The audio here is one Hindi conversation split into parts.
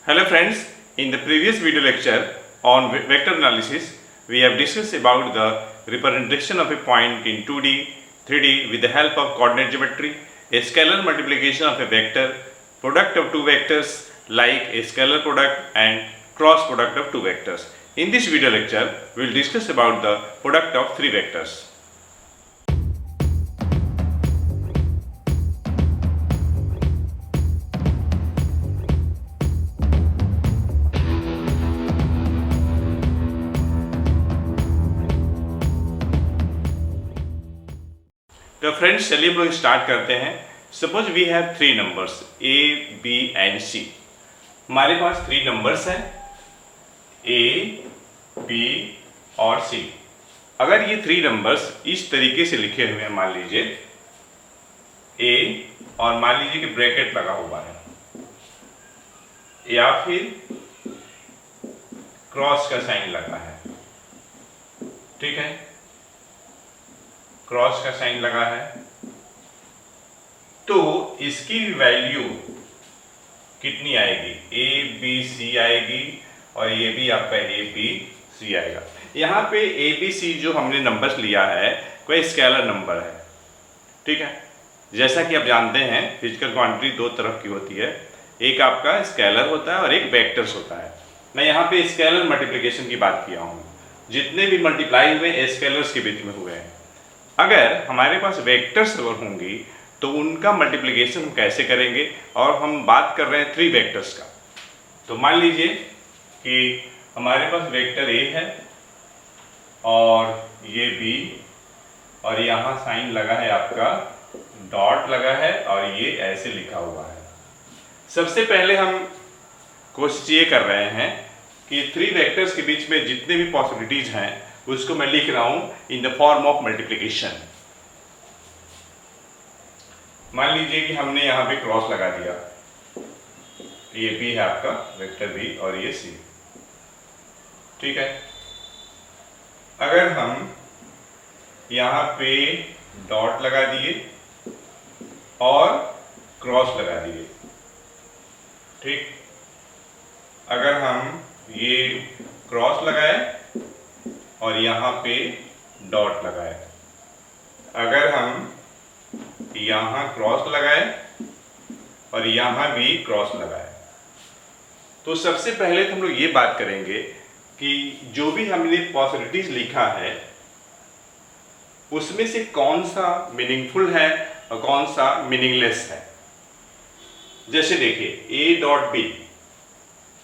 Hello friends, in the previous video lecture on vector analysis, we have discussed about the representation of a point in 2D, 3D with the help of coordinate geometry, a scalar multiplication of a vector, product of two vectors like a scalar product and cross product of two vectors. In this video lecture, we will discuss about the product of three vectors. तो फ्रेंड्स चलिए हम लोग स्टार्ट करते हैं। Suppose we have three numbers A B and C. हमारे पास थ्री नंबर्स हैं ए बी और सी। अगर ये थ्री नंबर्स इस तरीके से लिखे हुए हैं, मान लीजिए ए और मान लीजिए कि ब्रैकेट लगा हुआ है या फिर क्रॉस का साइन लगा है, ठीक है, क्रॉस का साइन लगा है, तो इसकी वैल्यू कितनी आएगी? ए बी सी आएगी और ये भी आपका ए बी सी आएगा। यहाँ पे ए बी सी जो हमने नंबर्स लिया है कोई स्केलर नंबर है, ठीक है। जैसा कि आप जानते हैं फिजिकल क्वांटिटी दो तरह की होती है, एक आपका स्केलर होता है और एक वेक्टर्स होता है। मैं यहाँ पे स्केलर मल्टीप्लिकेशन की बात किया हूँ, जितने भी मल्टीप्लाई हुए स्केलर्स के बीच में हुए हैं। अगर हमारे पास वेक्टर्स होंगी तो उनका मल्टीप्लिकेशन हम कैसे करेंगे, और हम बात कर रहे हैं थ्री वेक्टर्स का। तो मान लीजिए कि हमारे पास वेक्टर ए है और ये बी और यहाँ साइन लगा है आपका डॉट लगा है और ये ऐसे लिखा हुआ है। सबसे पहले हम कोशिश ये कर रहे हैं कि थ्री वेक्टर्स के बीच में जितने भी पॉसिबिलिटीज हैं उसको मैं लिख रहा हूं in the form of multiplication. मान लीजिए कि हमने यहां पे क्रॉस लगा दिया, ये बी है आपका वेक्टर बी और ये सी, ठीक है। अगर हम यहां पे डॉट लगा दिए और क्रॉस लगा दिए, ठीक। अगर हम ये क्रॉस लगाए और यहाँ पे डॉट लगाए, अगर हम यहाँ क्रॉस लगाए और यहाँ भी क्रॉस लगाए, तो सबसे पहले तो हम लोग ये बात करेंगे कि जो भी हमने पॉसिबिलिटीज लिखा है उसमें से कौन सा मीनिंगफुल है और कौन सा मीनिंगलेस है। जैसे देखिए ए डॉट बी,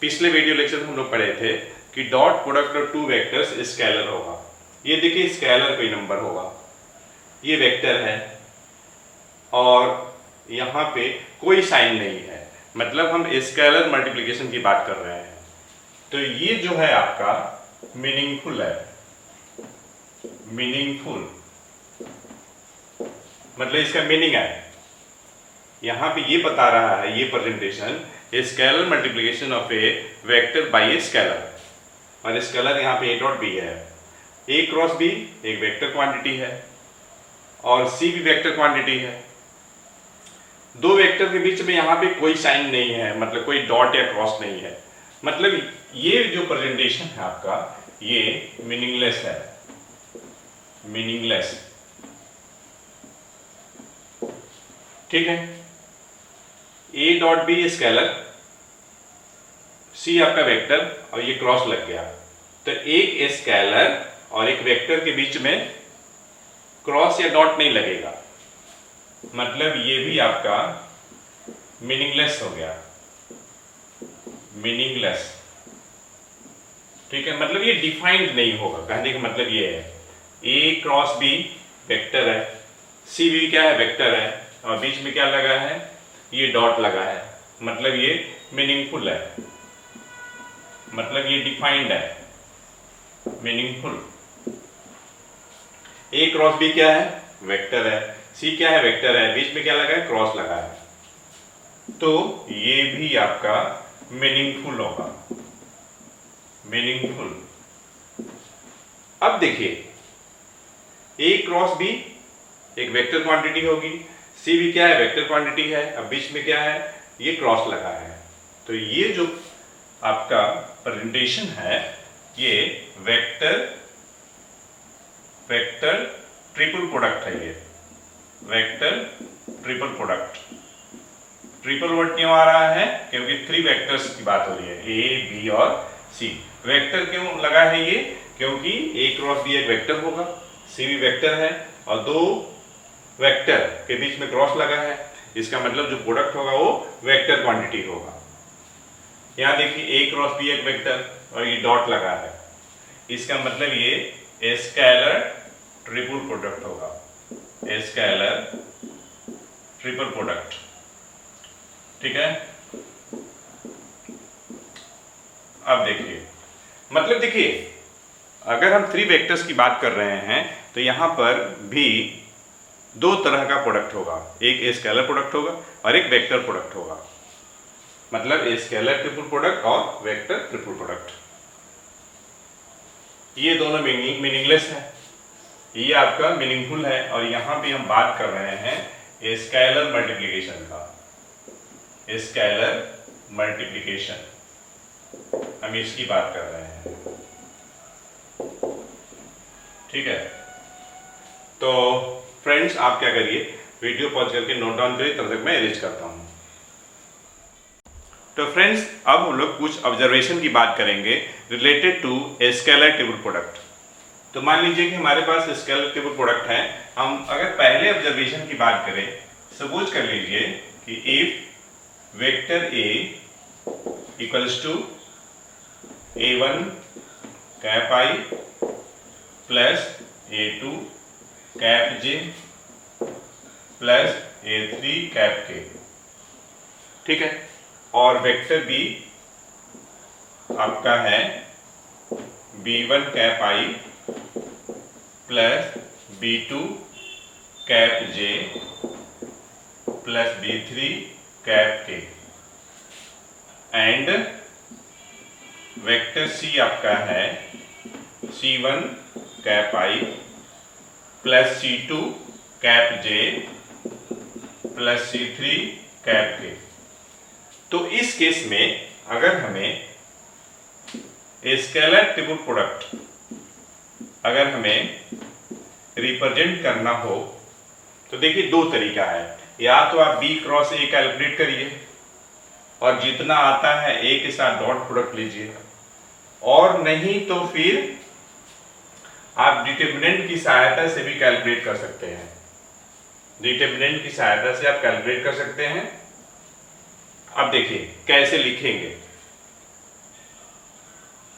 पिछले वीडियो लेक्चर में हम लोग पढ़े थे कि dot product of two vectors scalar होगा। ये देखिए स्केलर कोई नंबर होगा, ये वेक्टर है और यहाँ पे कोई साइन नहीं है, मतलब हम स्केलर मल्टीप्लिकेशन की बात कर रहे हैं। तो ये जो है आपका मीनिंगफुल है, मीनिंगफुल मतलब इसका मीनिंग है। यहाँ पे ये बता रहा है ये presentation scalar multiplication of A vector by a scalar, और स्केलर यहाँ पे ए डॉट बी है। ए क्रॉस बी एक वेक्टर क्वांटिटी है और सी भी वेक्टर क्वांटिटी है। दो वेक्टर के बीच में यहाँ पे कोई साइन नहीं है, मतलब कोई डॉट या क्रॉस नहीं है, मतलब ये जो प्रेजेंटेशन है आपका ये मीनिंगलेस है, मीनिंगलेस, ठीक है। ए डॉट बी स्केलर, सी आपका वेक्टर और ये क्रॉस लग गया, तो एक स्केलर और एक वेक्टर के बीच में क्रॉस या डॉट नहीं लगेगा, मतलब ये भी आपका मीनिंगलेस हो गया, मीनिंगलेस, ठीक है। मतलब ये डिफाइंड नहीं होगा, कहने का मतलब ये है ए क्रॉस बी वेक्टर है, सी भी क्या है वेक्टर है, और बीच में क्या लगा है ये डॉट लगा है, मतलब ये मीनिंगफुल है, मतलब ये डिफाइंड है, मीनिंगफुल। ए क्रॉस बी क्या है वेक्टर है, सी क्या है वेक्टर है, बीच में क्या लगा है क्रॉस लगा है, तो ये भी आपका मीनिंगफुल होगा, मीनिंगफुल। अब देखिए ए क्रॉस बी एक वेक्टर क्वांटिटी होगी, सी भी क्या है वेक्टर क्वांटिटी है, अब बीच में क्या है ये क्रॉस लगा है, तो ये जो आपका प्रेजेंटेशन है ये वेक्टर ट्रिपल प्रोडक्ट है। ये vector triple product, triple word क्यों आ रहा है? क्योंकि 3 वेक्टर्स की बात हो रही है, ए बी और सी। वेक्टर क्यों लगा है ये? क्योंकि ए क्रॉस बी एक वेक्टर होगा, सी भी वेक्टर है और 2 वेक्टर के बीच में क्रॉस लगा है, इसका मतलब जो प्रोडक्ट होगा वो वेक्टर क्वांटिटी होगा। यहाँ देखिए ए क्रॉस बी एक वेक्टर और ये डॉट लगा है, इसका मतलब ये स्केलर ट्रिपल प्रोडक्ट होगा, स्केलर ट्रिपल प्रोडक्ट। ठीक है, अब देखिए, मतलब देखिए अगर हम 3 वेक्टर्स की बात कर रहे हैं तो यहां पर भी 2 तरह का प्रोडक्ट होगा, एक स्केलर प्रोडक्ट होगा और एक वेक्टर प्रोडक्ट होगा। मतलब स्केलर ट्रिपल प्रोडक्ट और वेक्टर ट्रिपल प्रोडक्ट, ये दोनों मीनिंगलेस है, ये आपका मीनिंगफुल है। और यहां पे हम बात कर रहे हैं स्केलर मल्टीप्लिकेशन का, स्केलर मल्टीप्लिकेशन, हम इसकी बात कर रहे हैं। ठीक है, तो फ्रेंड्स आप क्या करिए, वीडियो पॉज करके नोट डाउन करिए, तब तक मैं अरेंज करता हूं। तो फ्रेंड्स अब हम लोग कुछ ऑब्जर्वेशन की बात करेंगे related to scalar triple product. तो मान लीजिए कि हमारे पास स्केलर ट्रिपल प्रोडक्ट है। हम अगर पहले ऑब्जर्वेशन की बात करें, सपोज कर लीजिए कि if vector A equals to A1 cap I plus A2 cap J plus A3 cap K, ठीक है, और वेक्टर बी आपका है B1 cap I plus B2 cap J plus B3 cap K and vector C आपका है C1 cap I plus C2 cap J plus C3 cap K। तो इस केस में अगर हमें स्केलर ट्रिपल प्रोडक्ट अगर हमें रिप्रेजेंट करना हो तो देखिए 2 तरीका है, या तो आप B क्रॉस A कैलकुलेट करिए और जितना आता है A के साथ डॉट प्रोडक्ट लीजिए, और नहीं तो फिर आप डिटरमिनेंट की सहायता से भी कैलकुलेट कर सकते हैं। डिटरमिनेंट की सहायता से आप कैलकुलेट कर सकते हैं। अब देखिए कैसे लिखेंगे।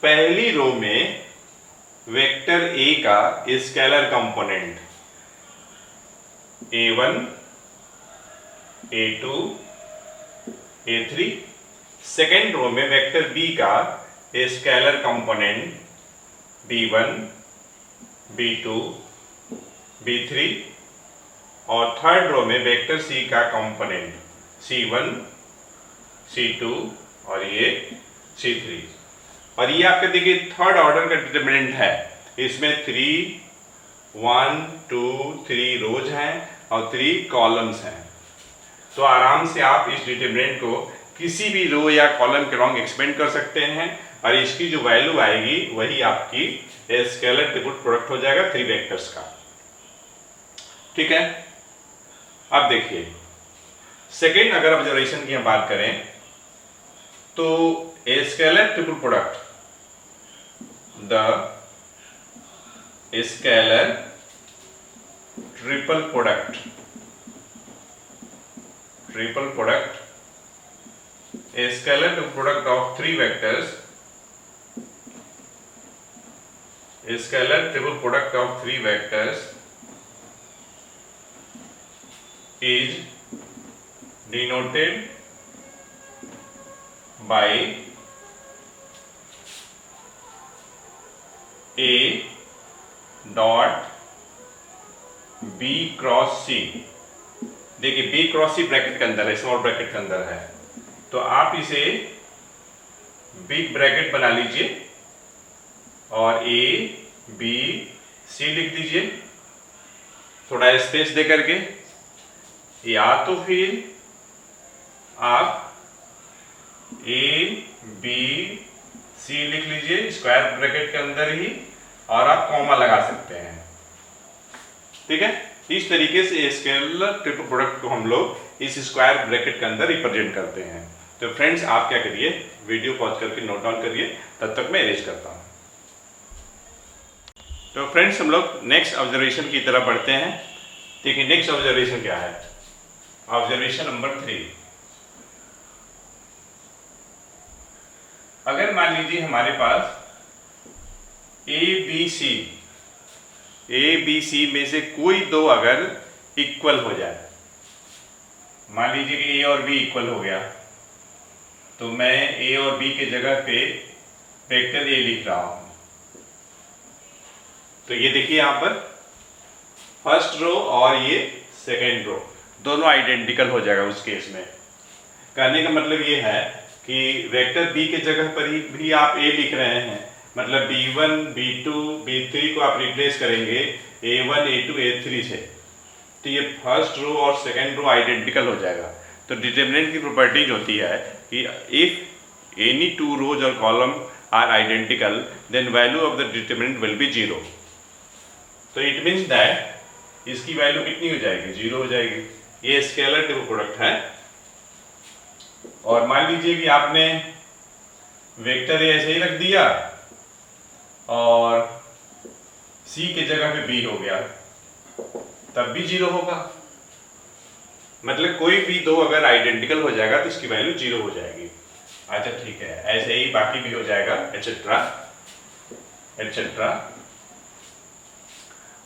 पहली रो में वेक्टर A का scalar component A1 A2 A3, second row में वेक्टर B का scalar component B1 B2 B3, और थर्ड रो में वेक्टर C का कंपोनेंट C1 C2 और ये C3। और ये आपका देखिए थर्ड ऑर्डर का डिटरमिनेंट है, इसमें 1 2 3 रोज हैं और 3 कॉलम्स हैं। तो आराम से आप इस डिटरमिनेंट को किसी भी रो या कॉलम के रॉन्ग एक्सपेंड कर सकते हैं और इसकी जो वैल्यू आएगी वही आपकी स्केलर ट्रिपल प्रोडक्ट हो जाएगा 3 वेक्टर्स का। ठीक है, अब देखिए सेकेंड अगर ऑब्जर्वेशन की हम बात करें तो scalar triple product, the scalar triple product scalar product of 3 vectors, scalar triple product of 3 vectors is denoted by A dot B cross C। देखिए B क्रॉस C ब्रैकेट के अंदर है, स्मॉल ब्रैकेट के अंदर है, तो आप इसे बिग ब्रैकेट बना लीजिए और A B C लिख दीजिए थोड़ा स्पेस दे करके, या तो फिर आप A बी सी लिख लीजिए स्क्वायर ब्रैकेट के अंदर ही, और आप कॉमा लगा सकते हैं। ठीक है, इस तरीके से स्केलर ट्रिपल प्रोडक्ट को हम लोग इस स्क्वायर ब्रैकेट के अंदर रिप्रेजेंट करते हैं। तो फ्रेंड्स आप क्या करिए, वीडियो पॉज करके नोट डाउन करिए, तब तक मैं इरेज करता हूँ। तो फ्रेंड्स हम लोग नेक्स्ट ऑब्जर्वेशन की तरफ बढ़ते हैं। देखिए नेक्स्ट ऑब्जर्वेशन क्या है, ऑब्जर्वेशन नंबर 3। अगर मान लीजिए हमारे पास ए बी सी में से कोई दो अगर इक्वल हो जाए, मान लीजिए कि ए और बी इक्वल हो गया, तो मैं ए और बी के जगह पे वेक्टर ए लिख रहा हूं। तो ये देखिए यहां पर फर्स्ट रो और ये सेकेंड रो दोनों आइडेंटिकल हो जाएगा उस केस में। कहने का मतलब ये है कि वेक्टर बी के जगह पर ही भी आप ए लिख रहे हैं, मतलब b1 b2 b3 को आप रिप्लेस करेंगे a1 a2 a3 से, तो ये फर्स्ट रो और सेकेंड रो आइडेंटिकल हो जाएगा। तो डिटरमिनेंट की प्रॉपर्टीज होती है कि इफ एनी टू रोज और column are identical then value of the determinant will be 0। तो इट मीन्स दैट इसकी वैल्यू कितनी हो जाएगी, 0 हो जाएगी। ये स्केलर ट्रिपल प्रोडक्ट है। और मान लीजिए कि आपने वेक्टर ए ऐसे ही रख दिया और सी के जगह पे बी हो गया, तब भी 0 होगा। मतलब कोई भी दो अगर आइडेंटिकल हो जाएगा तो इसकी वैल्यू 0 हो जाएगी। अच्छा ठीक है, ऐसे ही बाकी भी हो जाएगा एटसेट्रा एटसेट्रा।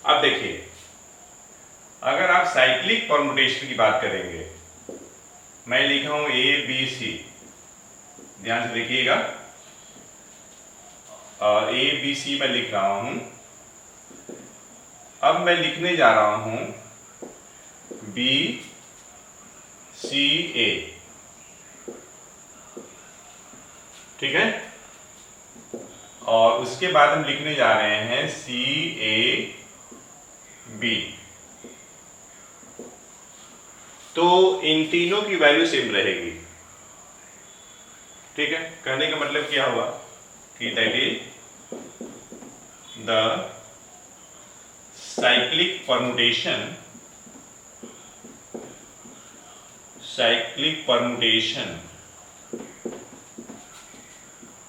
अब देखिए अगर आप साइक्लिक परमुटेशन की बात करेंगे, मैं लिखा हूं ए बी सी, ध्यान से देखिएगा, ए बी सी मैं लिख रहा हूं। अब मैं लिखने जा रहा हूं बी सी ए, ठीक है, और उसके बाद हम लिखने जा रहे हैं सी ए बी। तो इन तीनों की वैल्यू सेम रहेगी। ठीक है, कहने का मतलब क्या हुआ कि that is the cyclic permutation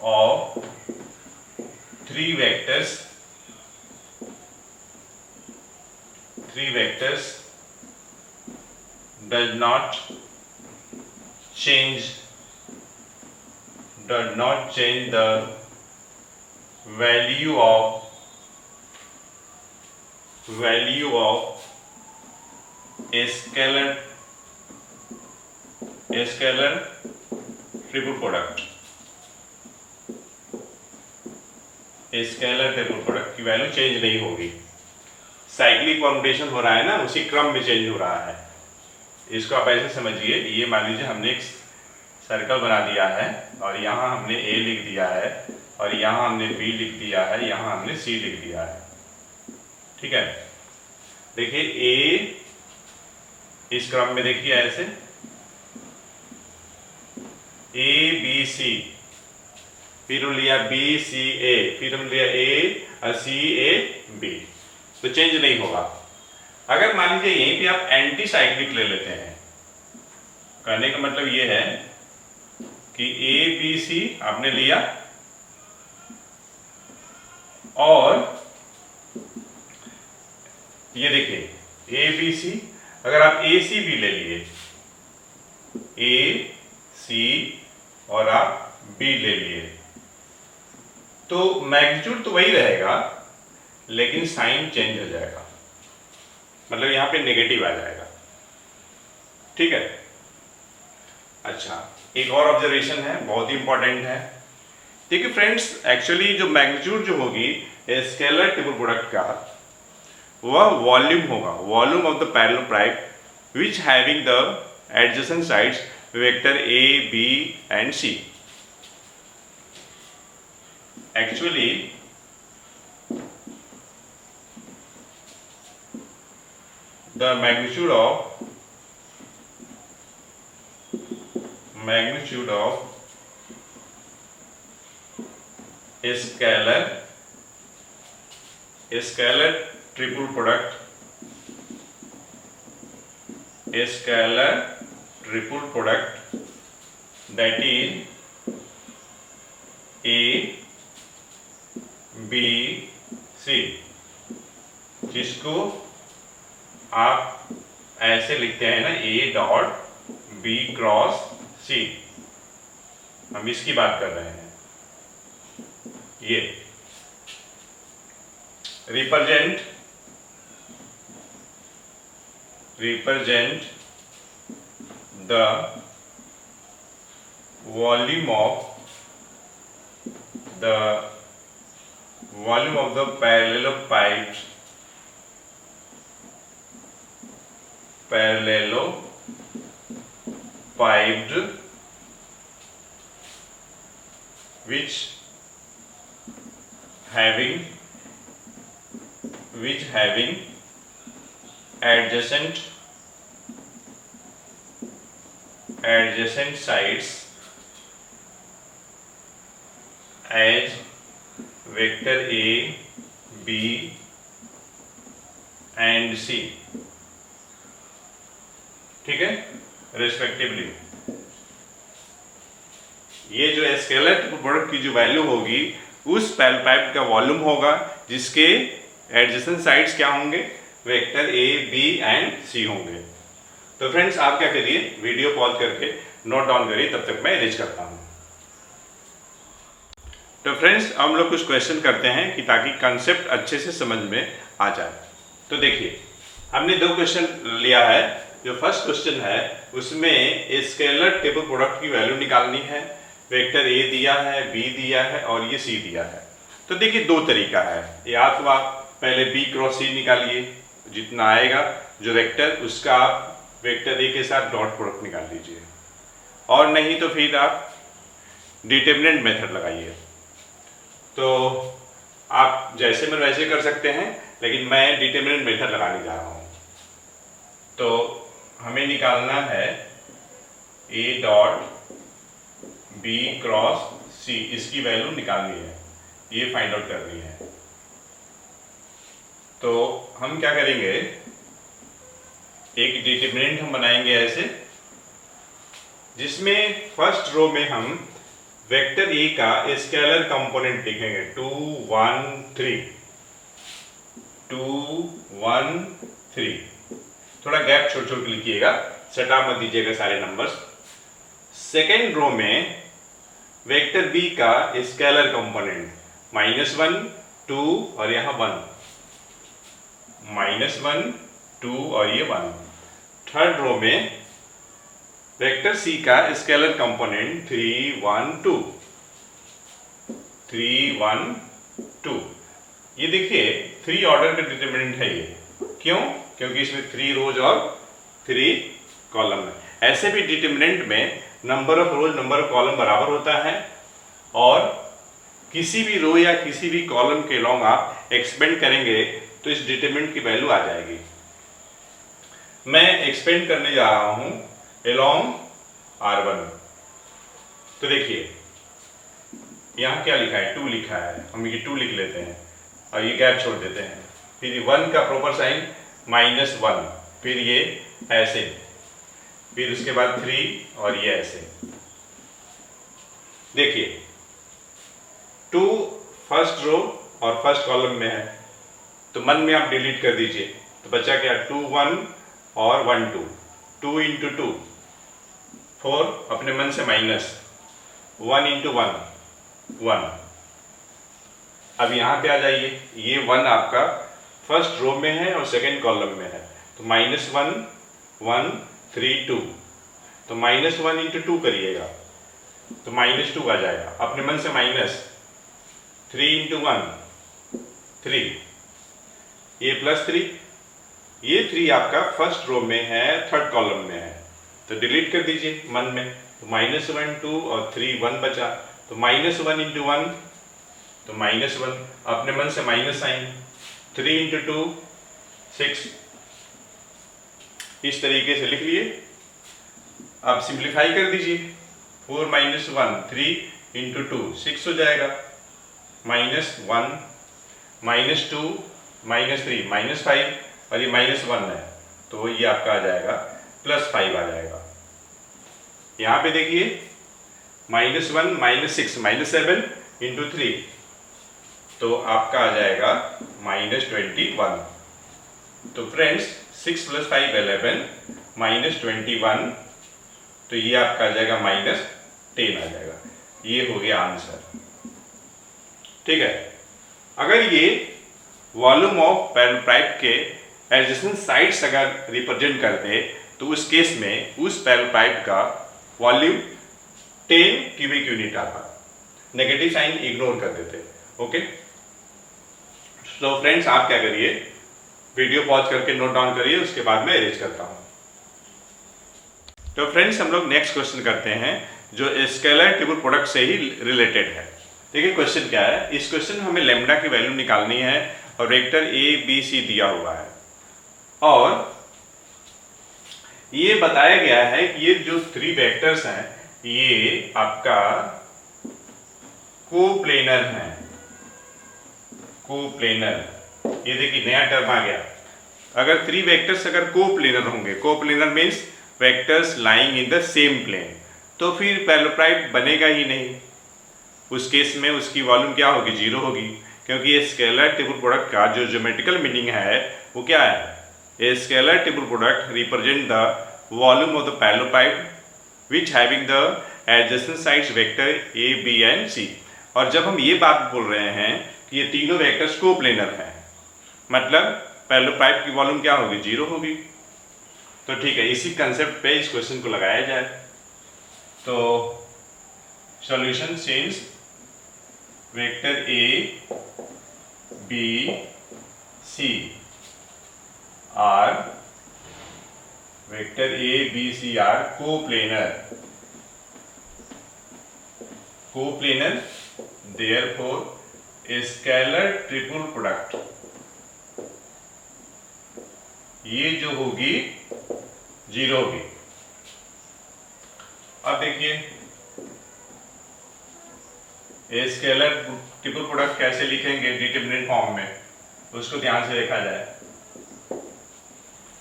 of three vectors does not change the value of a scalar triple product. Scalar triple product की वैल्यू चेंज नहीं होगी। साइक्लिक परमुटेशन हो रहा है ना, उसी क्रम में चेंज हो रहा है। इसको आप ऐसे समझिए, ये मान लीजिए हमने एक सर्कल बना दिया है और यहाँ हमने ए लिख दिया है और यहाँ हमने बी लिख दिया है, यहाँ हमने सी लिख दिया है। ठीक है, देखिए ए इस क्रम में देखिए ऐसे ए बी सी, फिर हम लिया बी सी ए, फिर हम लिया ए सी ए बी, तो चेंज नहीं होगा। अगर मान लीजिए यहीं पे आप एंटी साइक्लिक ले लेते हैं, कहने का मतलब ये है कि ए बी सी आपने लिया और ये देखिए ए बी सी, अगर आप ए सी भी ले लिए, ए सी और आप बी ले लिए, तो मैग्नीट्यूड तो वही रहेगा लेकिन साइन चेंज हो जाएगा, मतलब यहां पे नेगेटिव आ जाएगा। ठीक है, अच्छा एक और ऑब्जर्वेशन है, बहुत ही इंपॉर्टेंट है। देखिए फ्रेंड्स, एक्चुअली जो मैग्नीट्यूड जो होगी स्केलर ट्रिपल प्रोडक्ट का, वह वॉल्यूम होगा, volume of the parallel pipe which having the adjacent sides vector A B and C. Actually the magnitude of scalar triple product that is A B C, जिसको आप ऐसे लिखते हैं ना, A dot B cross C. हम इसकी बात कर रहे हैं। ये represent the volume of the parallelopiped which having adjacent sides as vector A, B and C, ठीक है, रेस्पेक्टिवली। ये जो स्केलर प्रोडक्ट की जो वैल्यू होगी उस पाइप का वॉल्यूम होगा जिसके एडजेसेंट साइड्स क्या होंगे, वेक्टर ए, बी एंड सी होंगे। तो फ्रेंड्स आप क्या करिए, वीडियो पॉज करके नोट डाउन करिए, तब तक मैं अरेंज करता हूं। तो फ्रेंड्स अब हम लोग कुछ क्वेश्चन करते हैं कि ताकि कंसेप्ट अच्छे से समझ में आ जाए। तो देखिए हमने दो क्वेश्चन लिया है। जो फर्स्ट क्वेश्चन है उसमें स्केलर ट्रिपल प्रोडक्ट की वैल्यू निकालनी है। वेक्टर ए दिया है, बी दिया है और ये सी दिया है। तो देखिए दो तरीका है, या तो आप पहले बी क्रॉस सी निकालिए, जितना आएगा जो वेक्टर उसका आप वेक्टर ए के साथ डॉट प्रोडक्ट निकाल लीजिए, और नहीं तो फिर आप डिटरमिनेंट मेथड लगाइए। तो आप जैसे मन वैसे कर सकते हैं, लेकिन मैं डिटरमिनेंट मेथड लगाने जा रहा हूँ। तो हमें निकालना है ए डॉट बी क्रॉस सी, इसकी वैल्यू निकालनी है, ये फाइंड आउट करनी है। तो हम क्या करेंगे, एक डिटरमिनेंट हम बनाएंगे ऐसे, जिसमें फर्स्ट रो में हम वेक्टर ए का स्केलर कंपोनेंट लिखेंगे 2 1 3 2 1 3। थोड़ा गैप छोड़ छोड़ के लिखिएगा, सटा मत दीजिएगा सारे नंबर्स। सेकेंड रो में वेक्टर बी का स्केलर कंपोनेंट -1 2 और यहाँ 1, -1 2 और ये 1। थर्ड रो में वेक्टर सी का स्केलर कंपोनेंट 3 1 2 3 1 2। ये देखिए 3 ऑर्डर का डिटरमिनेंट है ये, क्यों? क्योंकि इसमें 3 रोज और 3 कॉलम है। ऐसे भी डिटरमिनेंट में number of rose number of column बराबर होता है, और किसी भी रो या किसी भी कॉलम के लॉन्ग आप एक्सपेंड करेंगे तो इस डिटरमिनेंट की वैल्यू आ जाएगी। मैं एक्सपेंड करने जा रहा हूं along R1। तो देखिए यहाँ क्या लिखा है, 2 लिखा है, हम ये 2 लिख लेते हैं और ये गैप छोड़ देते हैं। फिर 1 का प्रॉपर साइन -1, फिर ये ऐसे, फिर उसके बाद 3 और ये ऐसे। देखिए 2 फर्स्ट रो और फर्स्ट कॉलम में है, तो मन में आप डिलीट कर दीजिए, तो बचा क्या 2 1 और 1 2, 2 इंटू 2 4, अपने मन से माइनस 1 इंटू 1 1। अब यहाँ पे आ जाइए, ये 1 आपका फर्स्ट रो में है और सेकेंड कॉलम में है, तो -1 1 3 2, तो -1 इंटू 2 करिएगा तो -2 आ जाएगा। अपने मन से -3 इंटू 1 3, ये +3, ये 3 आपका फर्स्ट रो में है, थर्ड कॉलम में है, तो डिलीट कर दीजिए मन में, तो -1 2 और 3 1 बचा, तो -1 इंटू 1 तो -1, अपने मन से माइनस साइन, 3 इंटू 2 6, इस तरीके से लिख लिए। अब सिंप्लीफाई कर दीजिए, 4 - 1 3 इंटू 2 6 हो जाएगा। -1, -2, -3, -5 और ये -1 है, तो ये आपका आ जाएगा +5 आ जाएगा। यहाँ पे देखिए -1, -6, -7 इंटू 3, तो आपका आ जाएगा -21। तो फ्रेंड्स 6 + 5 11, -21, तो ये आपका आ जाएगा -10 आ जाएगा। ये हो गया आंसर। ठीक है, अगर ये वॉल्यूम ऑफ पैरेललोपाइड के एडजेसेंट साइड्स अगर रिप्रेजेंट करते तो उस केस में उस पैरेललोपाइड का वॉल्यूम 10 क्यूबिक यूनिट आता। नेगेटिव साइन इग्नोर कर देते। ओके, तो फ्रेंड्स आप क्या करिए, वीडियो पॉज करके नोट डाउन करिए, उसके बाद मैं अरेंज करता हूं। तो फ्रेंड्स हम लोग नेक्स्ट क्वेश्चन करते हैं जो स्केलर ट्रिपल प्रोडक्ट से ही रिलेटेड है। देखिए क्वेश्चन क्या है, इस क्वेश्चन में हमें लैम्ब्डा की वैल्यू निकालनी है और वेक्टर ए बी सी दिया हुआ है और ये बताया गया है कि ये जो 3 वेक्टर्स हैं ये आपका कोप्लेनर है। कोप्लेनर, ये देखिए नया टर्म आ गया। अगर 3 वेक्टर्स अगर कोप्लेनर होंगे, coplanar means vectors lying in the same plane, तो फिर पैरेललोपाइड बनेगा ही नहीं। उस केस में उसकी वॉल्यूम क्या होगी, 0 होगी, क्योंकि ये स्केलर ट्रिपल प्रोडक्ट का जो ज्योमेट्रिकल मीनिंग है वो क्या है, a scalar triple product represent the volume of the parallelepiped which having the adjacent sides vector A B and C. और जब हम ये बात बोल रहे हैं कि ये तीनों वेक्टर्स कोप्लेनर हैं, मतलब पैरेललोपाइड की वॉल्यूम क्या होगी, 0 होगी। तो ठीक है, इसी कंसेप्ट पे इस क्वेश्चन को लगाया जाए। तो solution since vector A B C are vector A B C are coplanar therefore A scalar triple product, ये जो होगी 0 होगी। अब देखिए ए स्केलर ट्रिपल प्रोडक्ट कैसे लिखेंगे डिटरमिनेंट फॉर्म में, उसको ध्यान से देखा जाए।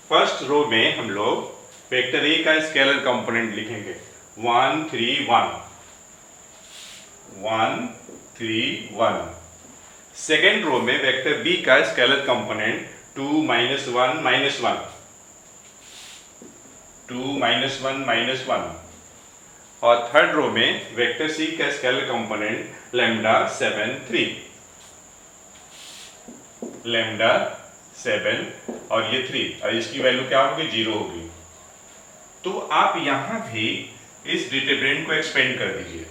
फर्स्ट रो में हम लोग वेक्टर ए का स्केलर कंपोनेंट लिखेंगे 1 3 1 1 3 1। सेकेंड रो में वेक्टर बी का स्केलर कंपोनेंट 2 -1 -1 2 -1 -1। और थर्ड रो में वेक्टर सी का स्केलर कंपोनेंट लैम्डा 7 3 लैम्डा 7 और ये 3, और इसकी वैल्यू क्या होगी, 0 होगी। तो आप यहां भी इस डिटरमिनेंट को एक्सपेंड कर दीजिए।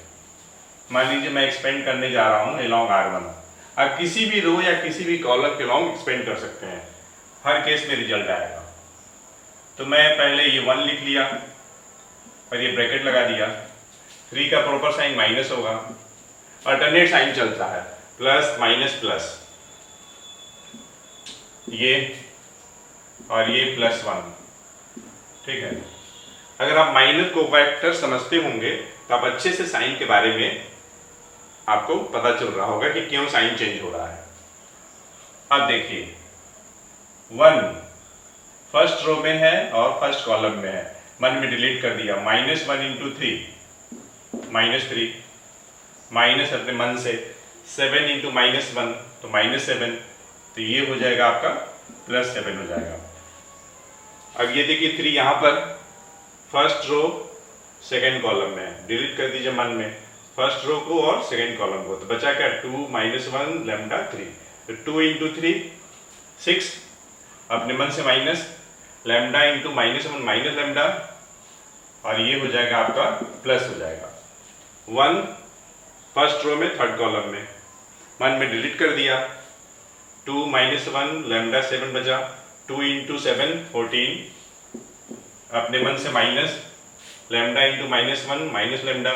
मान लीजिए मैं एक्सपेंड करने जा रहा हूं along R1, आप किसी भी रो या किसी भी कॉलम के लॉन्ग एक्सपेंड कर सकते हैं, हर केस में रिजल्ट आएगा। तो मैं पहले ये 1 लिख लिया और ये ब्रैकेट लगा दिया। 3 का प्रॉपर साइन माइनस होगा, अल्टरनेट साइन चलता है, प्लस माइनस प्लस, ये और ये +1। ठीक है, अगर आप माइनर कोफैक्टर समझते होंगे तो आप अच्छे से साइन के बारे में आपको पता चल रहा होगा कि क्यों साइन चेंज हो रहा है। अब देखिए 1 फर्स्ट रो में है और फर्स्ट कॉलम में है, मन में डिलीट कर दिया। -1 × 3 -3, माइनस अपने मन से 7 × -1 तो -7, तो ये हो जाएगा आपका +7 हो जाएगा। अब ये देखिए 3 यहाँ पर फर्स्ट रो सेकेंड कॉलम में है, डिलीट कर दीजिए मन में फर्स्ट रो को और सेकेंड कॉलम को, तो बचा क्या 2 -1 लैम्डा 3, तो 2 × 3 6, अपने मन से माइनस लैम्डा × -1 माइनस लैम्डा, और ये हो जाएगा आपका प्लस हो जाएगा। 1 फर्स्ट रो में थर्ड कॉलम में, मन में डिलीट कर दिया, 2 -1 लैम्डा 7 बचा, 2 × 7 14, अपने मन से माइनस लैम्डा × -1 माइनस लैम्डा,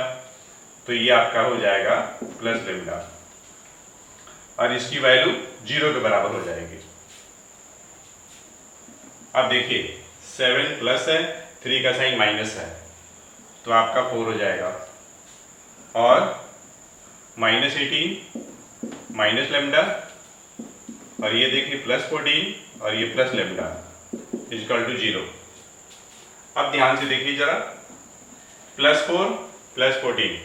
तो ये आपका हो जाएगा प्लस लैम्डा, और इसकी वैल्यू 0 के बराबर हो जाएगी। अब देखिए 7 प्लस है, 3 का साइन माइनस है, तो आपका 4 हो जाएगा, और -18 माइनस लेमडा, और ये देखिए प्लस 14 और ये प्लस लेमडा इजकल टू 0। अब ध्यान से देखिए जरा, प्लस 4 प्लस 14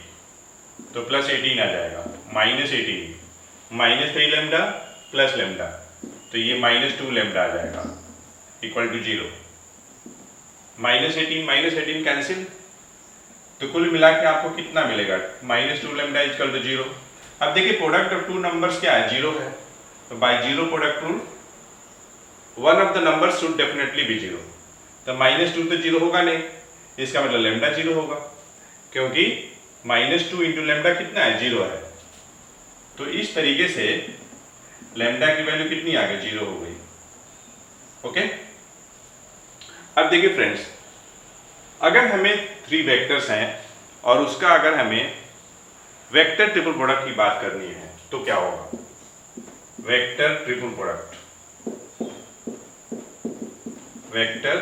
तो प्लस 18 आ जाएगा, minus 18 minus 3 lambda plus lambda तो ये माइनस 2 लेमडा आ जाएगा इक्वल टू 0। माइनस 18 कैंसिल, तो कुल मिला के आपको कितना मिलेगा, माइनस 2 लेमडा इक्वल टू 0। अब देखिए प्रोडक्ट ऑफ टू नंबर्स क्या है, 0 है, तो by zero product rule one of the number should definitely be 0। तो माइनस 2 तो 0 होगा नहीं, इसका मतलब लेमडा 0 होगा, क्योंकि माइनस 2 इंटू लेमडा कितना है, 0 है। तो इस तरीके से लेमडा की वैल्यू कितनी आ गई, 0 हो गई। ओके, अब देखिए फ्रेंड्स, अगर हमें 3 वेक्टर्स हैं और उसका अगर हमें वेक्टर ट्रिपल प्रोडक्ट की बात करनी है तो क्या होगा, vector triple product, vector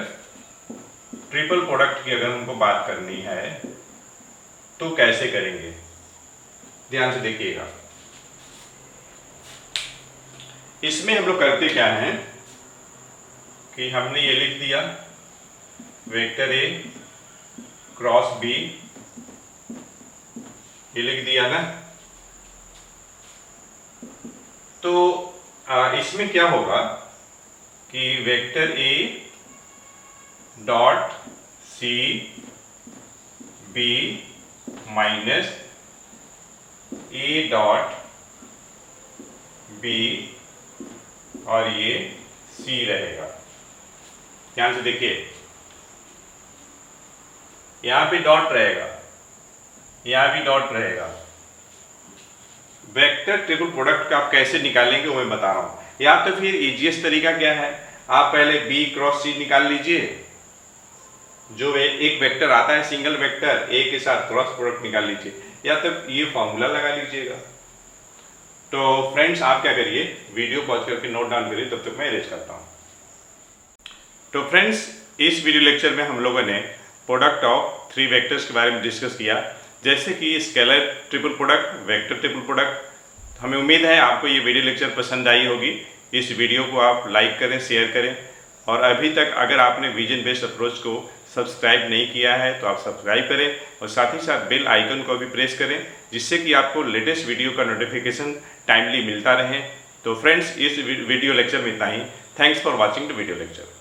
triple product की अगर हमको बात करनी है तो कैसे करेंगे, ध्यान से देखिएगा। इसमें हम लोग करते क्या हैं कि हमने ये लिख दिया वेक्टर ए क्रॉस बी, ये लिख दिया ना। तो इसमें क्या होगा कि vector A dot C B minus A dot B और ये सी रहेगा। ध्यान से देखिए, यहां पे डॉट रहेगा, यहां भी डॉट रहेगा। वेक्टर ट्रिपल प्रोडक्ट का आप कैसे निकालेंगे वो मैं बता रहा हूं। या तो फिर इजीएस्ट तरीका क्या है, आप पहले बी क्रॉस सी निकाल लीजिए, जो एक वेक्टर आता है सिंगल वेक्टर ए के साथ क्रॉस प्रोडक्ट निकाल लीजिए, या तो ये फॉर्मूला लगा लीजिएगा। तो फ्रेंड्स आप क्या करिए, वीडियो पॉज करके नोट डाउन करिए, तब तक मैं इरेज करता हूं। तो फ्रेंड्स, इस वीडियो लेक्चर में हम लोगों ने प्रोडक्ट ऑफ 3 वेक्टर्स के बारे में डिस्कस किया, जैसे कि scalar triple product, vector triple product. हमें उम्मीद है आपको ये वीडियो लेक्चर पसंद आई होगी। इस वीडियो को आप लाइक करें, शेयर करें, और अभी तक अगर आपने विजन बेस्ड अप्रोच को सब्सक्राइब नहीं किया है तो आप सब्सक्राइब करें, और साथ ही साथ बेल आइकन को भी प्रेस करें, जिससे कि आपको लेटेस्ट वीडियो का नोटिफिकेशन टाइमली मिलता रहे। तो फ्रेंड्स, इस वीडियो लेक्चर में इतना ही। Thanks for watching the video lecture.